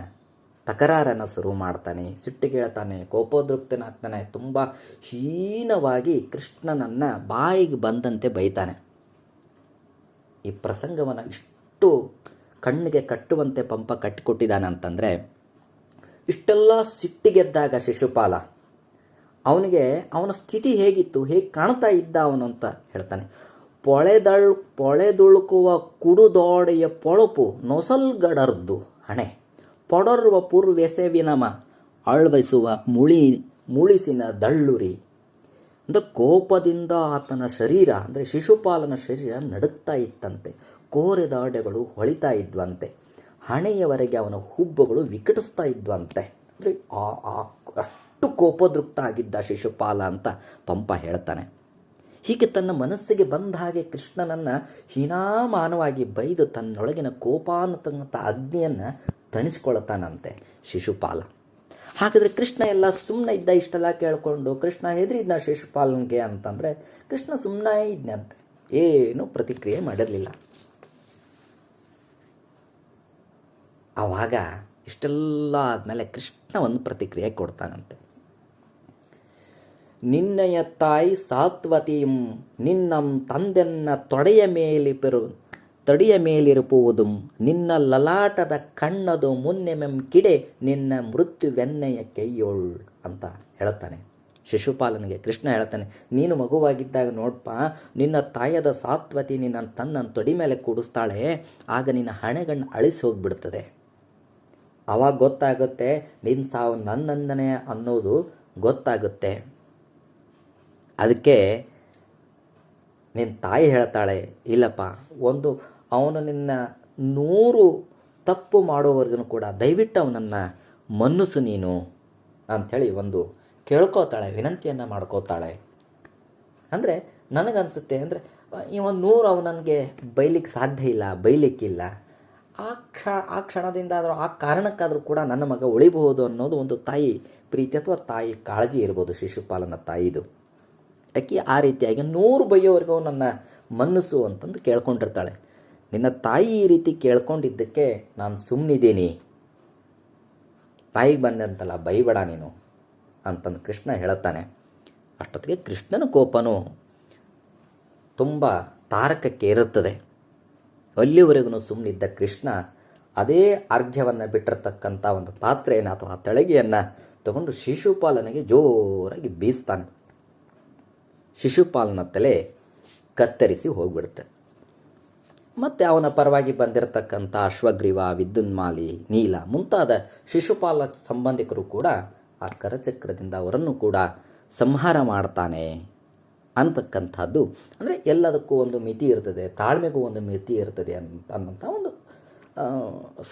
ತಕರಾರನ್ನು ಶುರು ಮಾಡ್ತಾನೆ, ಸಿಟ್ಟಿಗೇಳ್ತಾನೆ, ಕೋಪೋದ್ರಿಕ್ತನಾಗ್ತಾನೆ, ತುಂಬ ಹೀನವಾಗಿ ಕೃಷ್ಣನನ್ನು ಬಾಯಿಗೆ ಬಂದಂತೆ ಬೈತಾನೆ. ಈ ಪ್ರಸಂಗವನ್ನು ಇಷ್ಟು ಕಣ್ಣಿಗೆ ಕಟ್ಟುವಂತೆ ಪಂಪ ಕಟ್ಟಿಕೊಟ್ಟಿದ್ದಾನೆ ಅಂತಂದರೆ, ಇಷ್ಟೆಲ್ಲ ಸಿಟ್ಟಿಗೆದ್ದಾಗ ಶಿಶುಪಾಲ ಅವನಿಗೆ ಅವನ ಸ್ಥಿತಿ ಹೇಗಿತ್ತು, ಹೇಗೆ ಕಾಣ್ತಾ ಇದ್ದ ಅವನು ಅಂತ ಹೇಳ್ತಾನೆ. ಪೊಳೆದುಳುಕುವ ಕುಡುದೋಡೆಯ ಪೊಳಪು ನೊಸಲ್ಗಡರ್ದು ಹಣೆ ಪೊಡರುವ ಪುರ್ವೆಸೆವಿನಮ ಅಳ್ವೈಸುವ ಮುಳಿಸಿನ ದಳ್ಳುರಿ. ಅಂದರೆ ಕೋಪದಿಂದ ಆತನ ಶರೀರ, ಅಂದರೆ ಶಿಶುಪಾಲನ ಶರೀರ ನಡುಗ್ತಾ ಇತ್ತಂತೆ. ಕೋರೆದಾಡೆಗಳು ಹೊಳಿತಾ ಇದ್ವಂತೆ. ಹಣೆಯವರೆಗೆ ಅವನ ಹುಬ್ಬುಗಳು ವಿಕಟಿಸ್ತಾ ಇದ್ವಂತೆ. ಅಂದರೆ ಅಷ್ಟು ಕೋಪದೃಕ್ತ ಆಗಿದ್ದ ಶಿಶುಪಾಲ ಅಂತ ಪಂಪ ಹೇಳ್ತಾನೆ. ಹೀಗೆ ತನ್ನ ಮನಸ್ಸಿಗೆ ಬಂದ ಹಾಗೆ ಕೃಷ್ಣನನ್ನು ಹೀನಾಮಾನವಾಗಿ ಬೈದು ತನ್ನೊಳಗಿನ ಕೋಪಾನತಂತ ಅಗ್ನಿಯನ್ನು ತಣಿಸ್ಕೊಳ್ತಾನಂತೆ ಶಿಶುಪಾಲ. ಹಾಗಾದರೆ ಕೃಷ್ಣ ಎಲ್ಲ ಸುಮ್ಮನೆ ಇದ್ದ, ಇಷ್ಟೆಲ್ಲ ಕೇಳಿಕೊಂಡು ಕೃಷ್ಣ ಹೆದರಿದ್ನ ಶಿಶುಪಾಲನಿಗೆ ಅಂತಂದರೆ ಕೃಷ್ಣ ಸುಮ್ಮನೆ ಇದ್ನಂತೆ, ಏನೂ ಪ್ರತಿಕ್ರಿಯೆ ಮಾಡಿರಲಿಲ್ಲ. ಆವಾಗ ಇಷ್ಟೆಲ್ಲ ಆದಮೇಲೆ ಕೃಷ್ಣ ಒಂದು ಪ್ರತಿಕ್ರಿಯೆ ಕೊಡ್ತಾನಂತೆ. ನಿನ್ನಯ ತಾಯಿ ಸಾತ್ವತಿಯಂ ನಿನ್ನಂ ತಂದೆನ್ನ ತೊಡೆಯ ಮೇಲಿರುಪುವುದು ನಿನ್ನ ಲಲಾಟದ ಕಣ್ಣದು ಮುನ್ನೆಮೆಂ ಕಿಡೆ ನಿನ್ನ ಮೃತ್ಯುವೆನ್ನೆಯ ಕೈಯೋಳ್ ಅಂತ ಹೇಳ್ತಾನೆ ಶಿಶುಪಾಲನಿಗೆ. ಕೃಷ್ಣ ಹೇಳ್ತಾನೆ, ನೀನು ಮಗುವಾಗಿದ್ದಾಗ ನೋಡ್ಪ, ನಿನ್ನ ತಾಯದ ಸಾತ್ವತಿ ನಿನ್ನ ತನ್ನ ತೊಡಿ ಮೇಲೆ ಕೂಡಿಸ್ತಾಳೆ, ಆಗ ನಿನ್ನ ಹಣೆಗಣ್ಣು ಅಳಿಸಿ ಹೋಗ್ಬಿಡ್ತದೆ. ಆವಾಗ ಗೊತ್ತಾಗುತ್ತೆ ನಿನ್ನ ಸಾವು ನನ್ನಂದನೆ ಅನ್ನೋದು ಗೊತ್ತಾಗುತ್ತೆ. ಅದಕ್ಕೆ ನಿನ್ನ ತಾಯಿ ಹೇಳ್ತಾಳೆ, ಇಲ್ಲಪ್ಪ, ಅವನು ನಿನ್ನ 100 ತಪ್ಪು ಮಾಡೋವರೆಗೂ ಕೂಡ ದಯವಿಟ್ಟು ಅವನನ್ನು ಮನ್ನಿಸು ನೀನು ಅಂಥೇಳಿ ಕೇಳ್ಕೋತಾಳೆ, ವಿನಂತಿಯನ್ನು ಮಾಡ್ಕೋತಾಳೆ. ಅಂದರೆ ನನಗನ್ಸುತ್ತೆ, ಅಂದರೆ ಇವ 100 ಅವನಿಗೆ ಬೈಲಿಕ್ಕೆ ಸಾಧ್ಯ ಇಲ್ಲ, ಬೈಲಿಕ್ಕಿಲ್ಲ. ಆ ಕ್ಷಣದಿಂದ ಆದರೂ ಆ ಕಾರಣಕ್ಕಾದರೂ ಕೂಡ ನನ್ನ ಮಗ ಉಳಿಬಹುದು ಅನ್ನೋದು ಒಂದು ತಾಯಿ ಪ್ರೀತಿ ಅಥವಾ ತಾಯಿ ಕಾಳಜಿ ಇರ್ಬೋದು ಶಿಶುಪಾಲನ ತಾಯಿದು. ಯಾಕೆ ಆ ರೀತಿಯಾಗಿ 100 ಬೈಯೋವರೆಗೂ ನನ್ನ ಮನ್ನಿಸು ಅಂತಂದು ಕೇಳ್ಕೊಂಡಿರ್ತಾಳೆ. ನಿನ್ನ ತಾಯಿ ಈ ರೀತಿ ಕೇಳ್ಕೊಂಡಿದ್ದಕ್ಕೆ ನಾನು ಸುಮ್ಮನಿದ್ದೀನಿ, ಬಾಯಿಗೆ ಬಂದಂತಲ್ಲ ಬೈಬೇಡ ನೀನು ಅಂತಂದು ಕೃಷ್ಣ ಹೇಳುತ್ತಾನೆ. ಅಷ್ಟೊತ್ತಿಗೆ ಕೃಷ್ಣನ ಕೋಪನೂ ತುಂಬ ತಾರಕಕ್ಕೆ ಇರುತ್ತದೆ. ಅಲ್ಲಿವರೆಗೂ ಸುಮ್ಮನಿದ್ದ ಕೃಷ್ಣ ಅದೇ ಅರ್ಘ್ಯವನ್ನು ಬಿಟ್ಟಿರ್ತಕ್ಕಂಥ ಒಂದು ಪಾತ್ರೆಯನ್ನು ಅಥವಾ ತಳಗೆಯನ್ನು ತಗೊಂಡು ಶಿಶುಪಾಲನಿಗೆ ಜೋರಾಗಿ ಬೀಸ್ತಾನೆ. ಶಿಶುಪಾಲನ ತಲೆ ಕತ್ತರಿಸಿ ಹೋಗ್ಬಿಡುತ್ತೆ. ಮತ್ತು ಅವನ ಪರವಾಗಿ ಬಂದಿರತಕ್ಕಂಥ ಅಶ್ವಗ್ರೀವ, ವಿದ್ಯುನ್ಮಾಲಿ, ನೀಲ ಮುಂತಾದ ಶಿಶುಪಾಲ ಸಂಬಂಧಿಕರು ಕೂಡ ಆ ಕರಚಕ್ರದಿಂದ ಅವರನ್ನು ಕೂಡ ಸಂಹಾರ ಮಾಡ್ತಾನೆ ಅಂತಕ್ಕಂಥದ್ದು. ಅಂದರೆ ಎಲ್ಲದಕ್ಕೂ ಒಂದು ಮಿತಿ ಇರ್ತದೆ, ತಾಳ್ಮೆಗೂ ಒಂದು ಮಿತಿ ಇರ್ತದೆ ಅನ್ನೋಂಥ ಒಂದು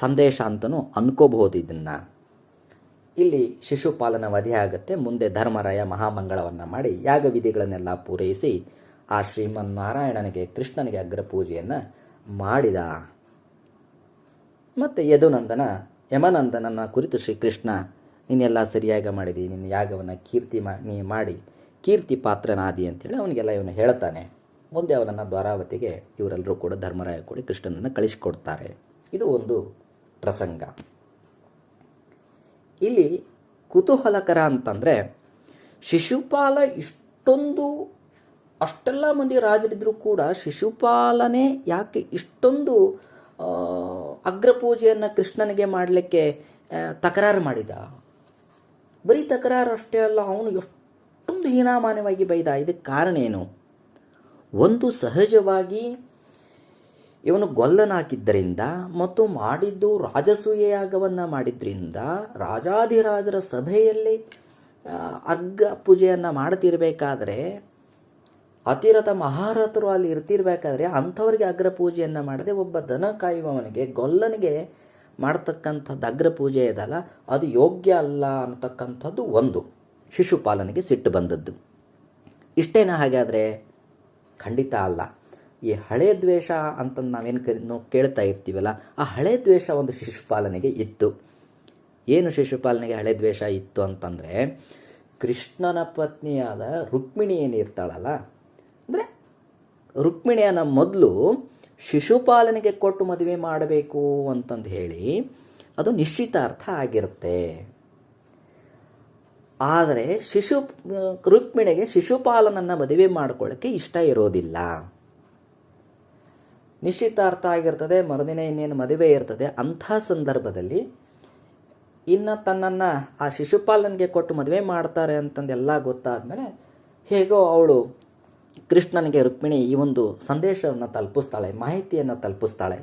ಸಂದೇಶ ಅಂತಲೂ ಅನ್ಕೋಬಹುದು. ಇದನ್ನು ಇಲ್ಲಿ ಶಿಶುಪಾಲನ ವಧೆ ಆಗುತ್ತೆ. ಮುಂದೆ ಧರ್ಮರಾಯ ಮಹಾಮಂಗಳವನ್ನು ಮಾಡಿ ಯಾಗವಿಧಿಗಳನ್ನೆಲ್ಲ ಪೂರೈಸಿ ಆ ಶ್ರೀಮನ್ನಾರಾಯಣನಿಗೆ ಕೃಷ್ಣನಿಗೆ ಅಗ್ರಪೂಜೆಯನ್ನು ಮಾಡಿದ. ಮತ್ತು ಯಮನಂದನನ ಕುರಿತು ಶ್ರೀಕೃಷ್ಣ, ನೀನೆಲ್ಲ ಸರಿಯಾಗಿ ಮಾಡಿದಿ, ನಿನ್ನ ಯಾಗವನ್ನು ಮಾಡಿ ಕೀರ್ತಿ ಪಾತ್ರನಾದಿ ಅಂತೇಳಿ ಅವನಿಗೆಲ್ಲ ಇವನು ಹೇಳ್ತಾನೆ. ಮುಂದೆ ಅವನನ್ನು ದ್ವಾರಾವತಿಗೆ ಇವರೆಲ್ಲರೂ ಕೂಡ ಧರ್ಮರಾಯ ಕೂಡ ಕೃಷ್ಣನನ್ನು ಕಳಿಸಿಕೊಡ್ತಾರೆ. ಇದು ಒಂದು ಪ್ರಸಂಗ. ಇಲ್ಲಿ ಕುತೂಹಲಕರ ಅಂತಂದರೆ, ಶಿಶುಪಾಲ ಅಷ್ಟೆಲ್ಲ ಮಂದಿ ರಾಜರಿದ್ದರೂ ಕೂಡ ಶಿಶುಪಾಲನೇ ಯಾಕೆ ಇಷ್ಟೊಂದು ಅಗ್ರಪೂಜೆಯನ್ನು ಕೃಷ್ಣನಿಗೆ ಮಾಡಲಿಕ್ಕೆ ತಕರಾರು ಮಾಡಿದ? ಬರೀ ತಕರಾರು ಅಷ್ಟೇ ಅಲ್ಲ, ಅವನು ಎಷ್ಟೊಂದು ಹೀನಾಮಾನವಾಗಿ ಬೈದ. ಇದಕ್ಕೆ ಕಾರಣ ಏನು? ಒಂದು, ಸಹಜವಾಗಿ ಇವನು ಗೊಲ್ಲನಾಕಿದ್ದರಿಂದ ಮತ್ತು ಮಾಡಿದ್ದು ರಾಜಸೂಯ ಯಾಗವನ್ನು ಮಾಡಿದ್ರಿಂದ ರಾಜಾಧಿರಾಜರ ಸಭೆಯಲ್ಲಿ ಅರ್ಘ ಪೂಜೆಯನ್ನು ಮಾಡ್ತಿರ್ಬೇಕಾದ್ರೆ, ಅತಿರಥ ಮಹಾರಥರು ಅಲ್ಲಿ ಇರ್ತಿರ್ಬೇಕಾದ್ರೆ ಅಂಥವ್ರಿಗೆ ಅಗ್ರಪೂಜೆಯನ್ನು ಮಾಡದೆ ಒಬ್ಬ ದನ ಕಾಯುವವನಿಗೆ, ಗೊಲ್ಲನಿಗೆ ಮಾಡ್ತಕ್ಕಂಥದ್ದು ಅಗ್ರಪೂಜೆ ಇದಲ್ಲ, ಅದು ಯೋಗ್ಯ ಅಲ್ಲ ಅಂತಕ್ಕಂಥದ್ದು ಒಂದು ಶಿಶುಪಾಲನಿಗೆ ಸಿಟ್ಟು ಬಂದದ್ದು. ಇಷ್ಟೇನ ಹಾಗಾದರೆ? ಖಂಡಿತ ಅಲ್ಲ. ಈ ಹಳೆ ದ್ವೇಷ ಅಂತ ನಾವೇನು ಕೇಳ್ತಾ ಇರ್ತೀವಲ್ಲ, ಆ ಹಳೆ ದ್ವೇಷ ಒಂದು ಶಿಶುಪಾಲನಿಗೆ ಇತ್ತು. ಏನು ಶಿಶುಪಾಲನಿಗೆ ಹಳೆ ದ್ವೇಷ ಇತ್ತು ಅಂತಂದರೆ, ಕೃಷ್ಣನ ಪತ್ನಿಯಾದ ರುಕ್ಮಿಣಿ ಏನಿರ್ತಾಳಲ್ಲ, ಅಂದರೆ ರುಕ್ಮಿಣಿಯನ್ನು ಮೊದಲು ಶಿಶುಪಾಲನಿಗೆ ಕೊಟ್ಟು ಮದುವೆ ಮಾಡಬೇಕು ಅಂತಂದು ಹೇಳಿ ಅದು ನಿಶ್ಚಿತಾರ್ಥ ಆಗಿರುತ್ತೆ. ಆದರೆ ರುಕ್ಮಿಣಿಗೆ ಶಿಶುಪಾಲನನ್ನು ಮದುವೆ ಮಾಡ್ಕೊಳ್ಳೋಕ್ಕೆ ಇಷ್ಟ ಇರೋದಿಲ್ಲ. ನಿಶ್ಚಿತಾರ್ಥ ಆಗಿರ್ತದೆ, ಮರುದಿನ ಇನ್ನೇನು ಮದುವೆ ಇರ್ತದೆ. ಅಂಥ ಸಂದರ್ಭದಲ್ಲಿ ಇನ್ನು ತನ್ನನ್ನು ಆ ಶಿಶುಪಾಲನಿಗೆ ಕೊಟ್ಟು ಮದುವೆ ಮಾಡ್ತಾರೆ ಅಂತಂದೆಲ್ಲ ಗೊತ್ತಾದಮೇಲೆ ಹೇಗೋ ಅವಳು ಕೃಷ್ಣನಿಗೆ ರುಕ್ಮಿಣಿ ಈ ಒಂದು ಸಂದೇಶವನ್ನು ತಲುಪಿಸ್ತಾಳೆ, ಮಾಹಿತಿಯನ್ನು ತಲುಪಿಸ್ತಾಳೆ.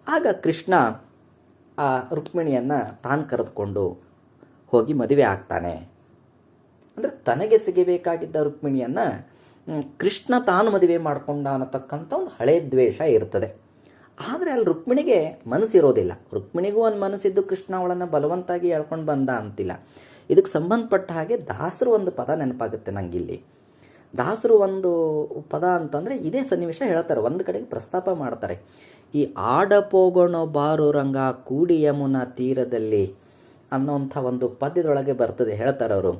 ಆಗ ಕೃಷ್ಣ ಆ ರುಕ್ಮಿಣಿಯನ್ನು ತಾನು ಕರೆದುಕೊಂಡು ಹೋಗಿ ಮದುವೆ ಆಗ್ತಾನೆ. ಅಂದರೆ ತನಗೆ ಸಿಗಬೇಕಾಗಿದ್ದ ರುಕ್ಮಿಣಿಯನ್ನು ಕೃಷ್ಣ ತಾನು ಮದುವೆ ಮಾಡಿಕೊಂಡ ಅನ್ನತಕ್ಕಂಥ ಒಂದು ಹಳೆ ದ್ವೇಷ ಇರ್ತದೆ. ಆದರೆ ಅಲ್ಲಿ ರುಕ್ಮಿಣಿಗೆ ಮನಸ್ಸಿರೋದಿಲ್ಲ. ರುಕ್ಮಿಣಿಗೂ ಒಂದು ಮನಸ್ಸಿದ್ದು ಕೃಷ್ಣ ಅವಳನ್ನು ಬಲವಂತಾಗಿ ಎಳ್ಕೊಂಡು ಬಂದ ಅಂತಿಲ್ಲ. ಇದಕ್ಕೆ ಸಂಬಂಧಪಟ್ಟ ಹಾಗೆ ದಾಸರು ಒಂದು ಪದ ನೆನಪಾಗುತ್ತೆ ನನಗಿಲ್ಲಿ. ದಾಸರು ಒಂದು ಪದ ಅಂತಂದರೆ ಇದೇ ಸನ್ನಿವೇಶ ಹೇಳ್ತಾರೆ, ಒಂದು ಕಡೆಗೆ ಪ್ರಸ್ತಾಪ ಮಾಡ್ತಾರೆ. ಈ ಆಡಪೋಗೋಣ ಬಾರು ರಂಗ ಕೂಡಿ ಯಮುನಾ ತೀರದಲ್ಲಿ ಅನ್ನೋಂಥ ಒಂದು ಪದ್ಯದೊಳಗೆ ಬರ್ತದೆ. ಹೇಳ್ತಾರೆ ಅವರು,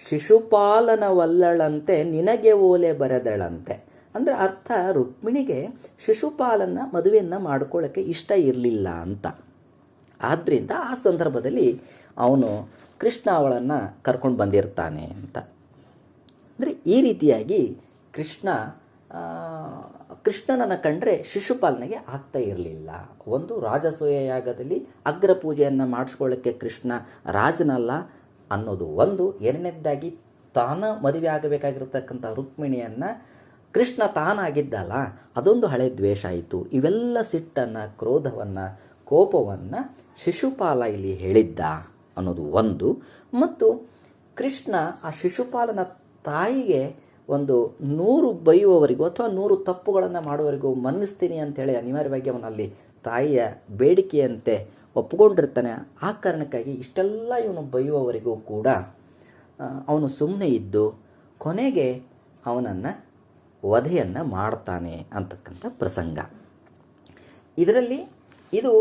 ಶಿಶುಪಾಲನ ವಲ್ಲಳಂತೆ ನಿನಗೆ ಓಲೆ ಬರೆದಳಂತೆ. ಅಂದರೆ ಅರ್ಥ, ರುಕ್ಮಿಣಿಗೆ ಶಿಶುಪಾಲನ ಮದುವೆಯನ್ನು ಮಾಡ್ಕೊಳ್ಳೋಕ್ಕೆ ಇಷ್ಟ ಇರಲಿಲ್ಲ ಅಂತ. ಆದ್ದರಿಂದ ಆ ಸಂದರ್ಭದಲ್ಲಿ ಅವನು ಕೃಷ್ಣ ಅವಳನ್ನು ಕರ್ಕೊಂಡು ಬಂದಿರ್ತಾನೆ ಅಂತ. ಅಂದರೆ ಈ ರೀತಿಯಾಗಿ ಕೃಷ್ಣನನ್ನು ಕಂಡ್ರೆ ಶಿಶುಪಾಲನೆಗೆ ಆಗ್ತಾ ಇರಲಿಲ್ಲ. ಒಂದು ರಾಜಸೂಯ ಯಾಗದಲ್ಲಿ ಅಗ್ರ ಪೂಜೆಯನ್ನು ಮಾಡಿಸ್ಕೊಳ್ಳೋಕ್ಕೆ ಕೃಷ್ಣ ರಾಜನಲ್ಲ ಅನ್ನೋದು ಒಂದು. ಎರಡನೇದಾಗಿ ತಾನು ಮದುವೆ ಆಗಬೇಕಾಗಿರ್ತಕ್ಕಂಥ ರುಕ್ಮಿಣಿಯನ್ನು ಕೃಷ್ಣ ತಾನಾಗಿದ್ದಲ್ಲ, ಅದೊಂದು ಹಳೆ ದ್ವೇಷ ಆಯಿತು. ಇವೆಲ್ಲ ಸಿಟ್ಟನ್ನು, ಕ್ರೋಧವನ್ನು, ಕೋಪವನ್ನು ಶಿಶುಪಾಲ ಇಲ್ಲಿ ಹೇಳಿದ್ದ ಅನ್ನೋದು ಒಂದು. ಮತ್ತು ಕೃಷ್ಣ ಆ ಶಿಶುಪಾಲನ ತಾಯಿಗೆ ಒಂದು 100 ಬೈಯುವವರಿಗೂ ಅಥವಾ 100 ತಪ್ಪುಗಳನ್ನು ಮಾಡುವವರಿಗೂ ಮನ್ನಿಸ್ತೀನಿ ಅಂಥೇಳಿ ಅನಿವಾರ್ಯವಾಗಿ ಅವನಲ್ಲಿ ತಾಯಿಯ ಬೇಡಿಕೆಯಂತೆ ಒಪ್ಪಿಕೊಂಡಿರ್ತಾನೆ. ಆ ಕಾರಣಕ್ಕಾಗಿ ಇಷ್ಟೆಲ್ಲ ಇವನು ಬೈಯುವವರಿಗೂ ಕೂಡ ಅವನು ಸುಮ್ಮನೆ ಇದ್ದು ಕೊನೆಗೆ ಅವನನ್ನು ವಧೆಯನ್ನು ಮಾಡ್ತಾನೆ ಅಂತಕ್ಕಂಥ ಪ್ರಸಂಗ. ಇದರಲ್ಲಿ ಇದು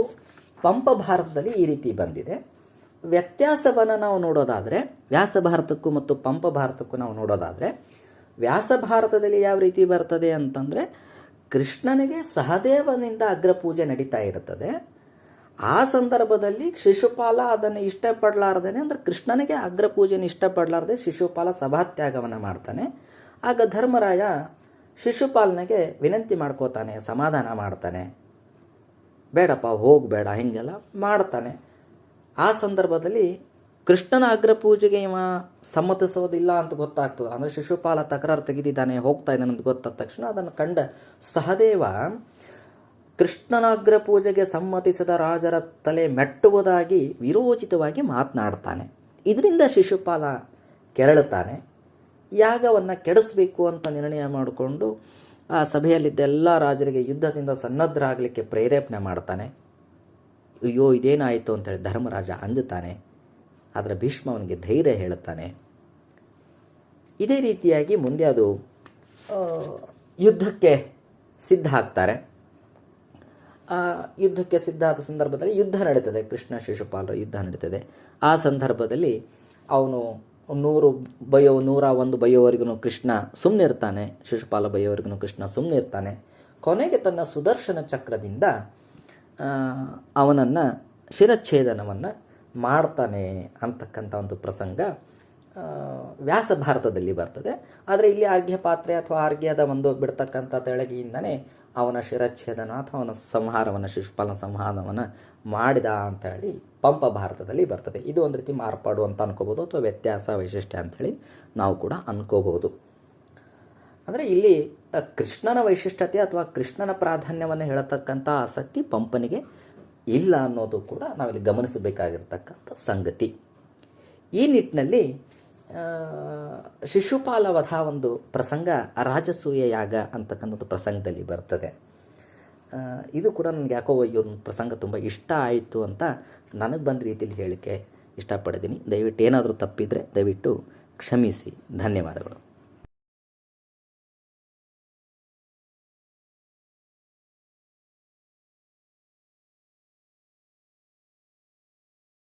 ಪಂಪ ಭಾರತದಲ್ಲಿ ಈ ರೀತಿ ಬಂದಿದೆ. ವ್ಯತ್ಯಾಸವನ್ನು ನಾವು ನೋಡೋದಾದರೆ, ವ್ಯಾಸ ಭಾರತಕ್ಕೂ ಮತ್ತು ಪಂಪ ಭಾರತಕ್ಕೂ ನಾವು ನೋಡೋದಾದರೆ, ವ್ಯಾಸ ಭಾರತದಲ್ಲಿ ಯಾವ ರೀತಿ ಬರ್ತದೆ ಅಂತಂದರೆ, ಕೃಷ್ಣನಿಗೆ ಸಹದೇವನಿಂದ ಅಗ್ರಪೂಜೆ ನಡೀತಾ ಇರ್ತದೆ. ಆ ಸಂದರ್ಭದಲ್ಲಿ ಶಿಶುಪಾಲ ಅದನ್ನು ಇಷ್ಟಪಡಲಾರ್ದೇ, ಅಂದರೆ ಕೃಷ್ಣನಿಗೆ ಅಗ್ರಪೂಜೆನ ಇಷ್ಟಪಡಲಾರ್ದೆ ಶಿಶುಪಾಲ ಸಭಾತ್ಯಾಗವನ್ನು ಮಾಡ್ತಾನೆ. ಆಗ ಧರ್ಮರಾಯ ಶಿಶುಪಾಲನಿಗೆ ವಿನಂತಿ ಮಾಡ್ಕೋತಾನೆ, ಸಮಾಧಾನ ಮಾಡ್ತಾನೆ, ಬೇಡಪ್ಪ ಹೋಗಬೇಡ ಹಿಂಗೆಲ್ಲ ಮಾಡ್ತಾನೆ. ಆ ಸಂದರ್ಭದಲ್ಲಿ ಕೃಷ್ಣನ ಅಗ್ರಪೂಜೆಗೆ ಇವ ಸಮ್ಮತಿಸೋದಿಲ್ಲ ಅಂತ ಗೊತ್ತಾಗ್ತದೆ. ಅಂದರೆ ಶಿಶುಪಾಲ ತಕರಾರು ತೆಗೆದಿದ್ದಾನೆ, ಹೋಗ್ತಾ ಇದ್ದಾನೆ ಅಂತ ಗೊತ್ತಾದ ತಕ್ಷಣ ಅದನ್ನು ಕಂಡ ಸಹದೇವ ಕೃಷ್ಣನ ಅಗ್ರಪೂಜೆಗೆ ಸಮ್ಮತಿಸಿದ ರಾಜರ ತಲೆ ಮೆಟ್ಟುವುದಾಗಿ ವಿರೋಚಿತವಾಗಿ ಮಾತನಾಡ್ತಾನೆ. ಇದರಿಂದ ಶಿಶುಪಾಲ ಕೆರಳುತ್ತಾನೆ. ಯಾಗವನ್ನು ಕೆಡಿಸಬೇಕು ಅಂತ ನಿರ್ಣಯ ಮಾಡಿಕೊಂಡು ಆ ಸಭೆಯಲ್ಲಿದ್ದ ಎಲ್ಲ ರಾಜರಿಗೆ ಯುದ್ಧದಿಂದ ಸನ್ನದ್ಧರಾಗಲಿಕ್ಕೆ ಪ್ರೇರೇಪಣೆ ಮಾಡ್ತಾನೆ. ಅಯ್ಯೋ ಇದೇನಾಯಿತು ಅಂತೇಳಿ ಧರ್ಮರಾಜ ಅಂಜುತ್ತಾನೆ. ಆದರೆ ಭೀಷ್ಮ ಅವನಿಗೆ ಧೈರ್ಯ ಹೇಳುತ್ತಾನೆ. ಇದೇ ರೀತಿಯಾಗಿ ಮುಂದೆ ಅದು ಯುದ್ಧಕ್ಕೆ ಸಿದ್ಧ ಆಗ್ತಾರೆ. ಯುದ್ಧಕ್ಕೆ ಸಿದ್ಧ ಆದ ಸಂದರ್ಭದಲ್ಲಿ ಯುದ್ಧ ನಡೀತದೆ, ಕೃಷ್ಣ ಶಿಶುಪಾಲರ ಯುದ್ಧ ನಡೀತದೆ. ಆ ಸಂದರ್ಭದಲ್ಲಿ ಅವನು 101 ಬೈಯೋವರೆಗೂ ಕೃಷ್ಣ ಸುಮ್ಮನಿರ್ತಾನೆ, ಶಿಶುಪಾಲ ಬೈಯೋವರೆಗೂ ಕೃಷ್ಣ ಸುಮ್ಮನಿರ್ತಾನೆ. ಕೊನೆಗೆ ತನ್ನ ಸುದರ್ಶನ ಚಕ್ರದಿಂದ ಅವನನ್ನು ಶಿರಚ್ಛೇದನವನ್ನು ಮಾಡ್ತಾನೆ ಅಂತಕ್ಕಂಥ ಒಂದು ಪ್ರಸಂಗ ವ್ಯಾಸ ಭಾರತದಲ್ಲಿ ಬರ್ತದೆ. ಆದರೆ ಇಲ್ಲಿ ಅರ್ಘ್ಯಪಾತ್ರೆ ಅಥವಾ ಅರ್ಘ್ಯದ ಒಂದು ಬಿಡ್ತಕ್ಕಂಥ ತೆಳಗಿಯಿಂದನೇ ಅವನ ಶಿರಚ್ಛೇದನ ಅಥವಾ ಅವನ ಸಂಹಾರವನ್ನು, ಶಿಶುಪಾಲನ ಸಂಹಾರವನ್ನು ಮಾಡಿದ ಅಂಥೇಳಿ ಪಂಪ ಭಾರತದಲ್ಲಿ ಬರ್ತದೆ. ಇದು ಒಂದು ರೀತಿ ಮಾರ್ಪಾಡು ಅಂತ ಅನ್ಕೋಬೋದು, ಅಥವಾ ವ್ಯತ್ಯಾಸ, ವೈಶಿಷ್ಟ್ಯ ಅಂಥೇಳಿ ನಾವು ಕೂಡ ಅನ್ಕೋಬಹುದು. ಅಂದರೆ ಇಲ್ಲಿ ಕೃಷ್ಣನ ವೈಶಿಷ್ಟ್ಯತೆ ಅಥವಾ ಕೃಷ್ಣನ ಪ್ರಾಧಾನ್ಯವನ್ನು ಹೇಳತಕ್ಕಂಥ ಆಸಕ್ತಿ ಪಂಪನಿಗೆ ಇಲ್ಲ ಅನ್ನೋದು ಕೂಡ ನಾವಿಲ್ಲಿ ಗಮನಿಸಬೇಕಾಗಿರ್ತಕ್ಕಂಥ ಸಂಗತಿ. ಈ ನಿಟ್ಟಿನಲ್ಲಿ ಶಿಶುಪಾಲ ವಧ ಒಂದು ಪ್ರಸಂಗ ರಾಜಸೂಯ ಯಾಗ ಅಂತಕ್ಕಂಥದ್ದು ಪ್ರಸಂಗದಲ್ಲಿ ಬರ್ತದೆ. ಇದು ಕೂಡ ನನಗೆ ಯಾಕೋ ಈ ಒಂದು ಪ್ರಸಂಗ ತುಂಬ ಇಷ್ಟ ಆಯಿತು ಅಂತ ನನಗೆ ಬಂದ ರೀತಿಯಲ್ಲಿ ಹೇಳಲಿಕ್ಕೆ ಇಷ್ಟಪಡ್ತೀನಿ. ದಯವಿಟ್ಟು ಏನಾದರೂ ತಪ್ಪಿದರೆ ದಯವಿಟ್ಟು ಕ್ಷಮಿಸಿ. ಧನ್ಯವಾದಗಳು.